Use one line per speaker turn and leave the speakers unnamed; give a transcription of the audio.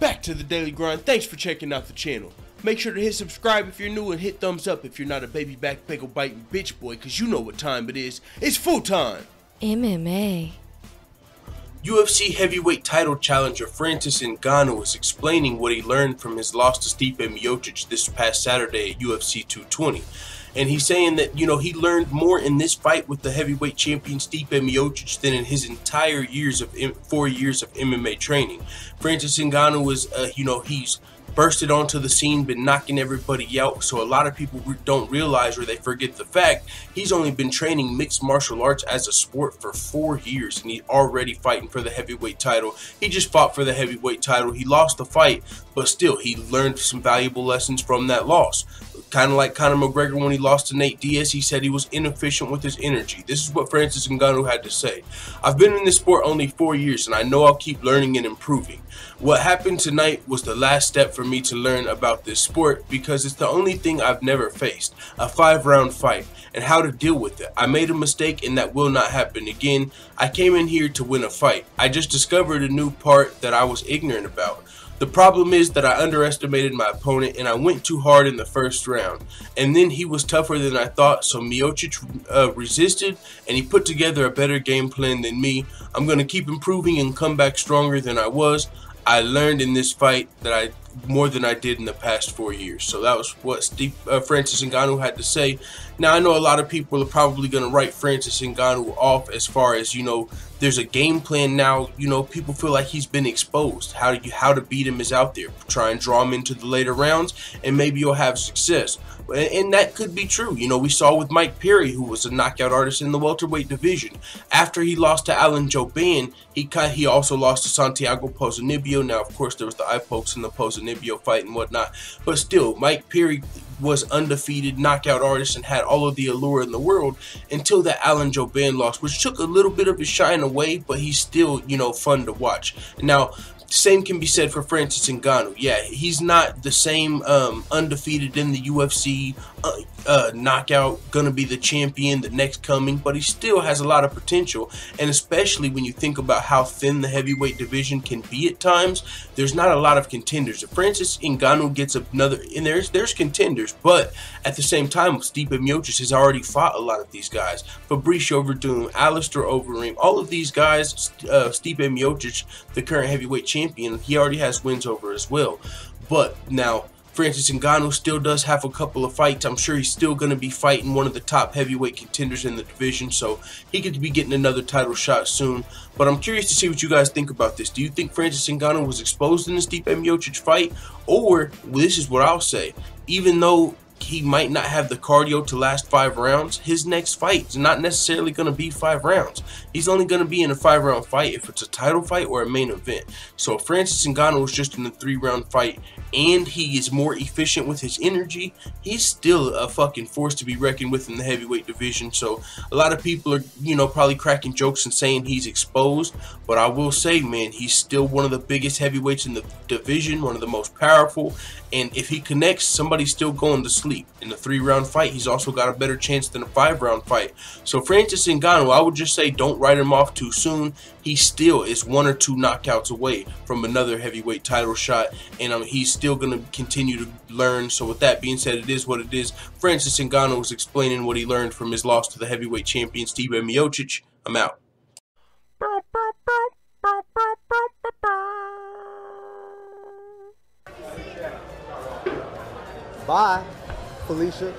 back to the Daily Grind. Thanks for checking out the channel. Make sure to hit subscribe if you're new and hit thumbs up if you're not a baby back pickle biting bitch boy, cause you know what time it is. It's full time.
MMA.
UFC heavyweight title challenger Francis Ngannou is explaining what he learned from his loss to Stipe Miocic this past Saturday at UFC 220. And he's saying that, he learned more in this fight with the heavyweight champion Stipe Miocic than in his entire 4 years of MMA training. Francis Ngannou is, he's bursted onto the scene, been knocking everybody out. So a lot of people don't realize, or they forget the fact, he's only been training mixed martial arts as a sport for 4 years, and he's already fighting for the heavyweight title. He just fought for the heavyweight title. He lost the fight, but still, he learned some valuable lessons from that loss. Kind of like Conor McGregor when he lost to Nate Diaz, he said he was inefficient with his energy. This is what Francis Ngannou had to say. I've been in this sport only 4 years, and I know I'll keep learning and improving. What happened tonight was the last step for me to learn about this sport, because it's the only thing I've never faced, a 5-round fight, and how to deal with it. I made a mistake, and that will not happen again. I came in here to win a fight. I just discovered a new part that I was ignorant about. The problem is that I underestimated my opponent, and I went too hard in the first round. And then he was tougher than I thought, so Miocic resisted, and he put together a better game plan than me. I'm going to keep improving and come back stronger than I was. I learned in this fight that more than I did in the past 4 years. So that was what Francis Ngannou had to say. Now, I know a lot of people are probably going to write Francis Ngannou off as far as, there's a game plan now. People feel like he's been exposed. How to beat him is out there. Try and draw him into the later rounds, and maybe you'll have success. And that could be true. We saw with Mike Perry, who was a knockout artist in the welterweight division. After he lost to Alan Jouban, he also lost to Santiago Ponzinibbio. Now, of course, there was the eye pokes in the Ponzinibbio fight and whatnot. But still, Mike Perry was undefeated knockout artist and had all of the allure in the world until that Alan Jouban loss, which took a little bit of his shine away, but he's still, fun to watch. Now, same can be said for Francis Ngannou. Yeah, he's not the same undefeated in the UFC knockout, gonna be the champion, the next coming, but he still has a lot of potential. And especially when you think about how thin the heavyweight division can be at times, there's not a lot of contenders. If Francis Ngannou gets another, and there's contenders, but at the same time, Stipe Miocic has already fought a lot of these guys. Fabricio Verdun, Alistair Overeem, all of these guys, Stipe Miocic, the current heavyweight champion, he already has wins over as well. But now, Francis Ngannou still does have a couple of fights. I'm sure he's still going to be fighting one of the top heavyweight contenders in the division, so he could be getting another title shot soon. But I'm curious to see what you guys think about this. Do you think Francis Ngannou was exposed in the Stipe Miocic fight? Or, this is what I'll say, even though he might not have the cardio to last 5 rounds, his next fight is not necessarily going to be 5 rounds. He's only going to be in a 5-round fight if it's a title fight or a main event. So if Francis Ngannou is just in a 3-round fight and he is more efficient with his energy, he's still a fucking force to be reckoned with in the heavyweight division. So a lot of people are, probably cracking jokes and saying he's exposed, but I will say, man, he's still one of the biggest heavyweights in the division, one of the most powerful, and if he connects, somebody's still going to sleep. In a 3-round fight, he's also got a better chance than a 5-round fight. So Francis Ngannou, I would just say don't write him off too soon. He still is 1 or 2 knockouts away from another heavyweight title shot, and he's still going to continue to learn. So with that being said, it is what it is. Francis Ngannou was explaining what he learned from his loss to the heavyweight champion Stipe Miocic. I'm out.
Bye, Felicia.